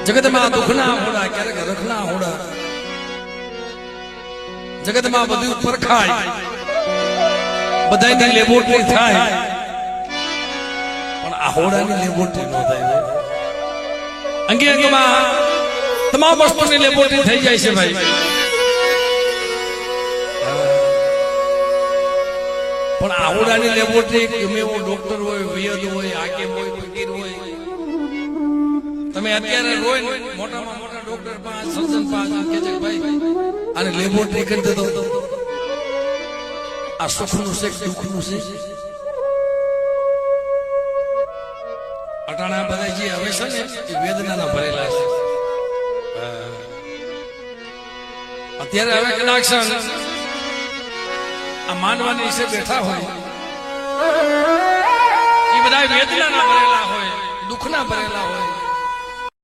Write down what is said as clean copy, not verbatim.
જગતમાં દુઃખના હોડા ક્યારેક રખના હોડા જગતમાં બધું પરખાય બધાની લેબોરેટરી થાય પણ આ હોડાની લેબોરેટરી ન થાય અંગે અંગમાં તમામ વસ્તુની લેબોરેટરી થઈ જાય છે ભાઈ પણ આ હોડાની લેબોરેટરી ગમે એવો ડોક્ટર હોય વૈદ હોય હાકીમ હોય ફકીર હોય તમે અત્યારે રોય મોટામાં મોટા ડોક્ટર પાંચ સર્જન પાંચ કે છે ભાઈ અને લેબોરેટરી કરી દેતો આ સુખનું છે દુઃખનું છે અટાણા બધા જે હવે છે ને એ વેદનાના ભરેલા છે અત્યારે હવે કનેક્શન આ માનવાની વિશે બેઠા હોય એ બધા વેદનાના ભરેલા હોય દુઃખના ભરેલા હોય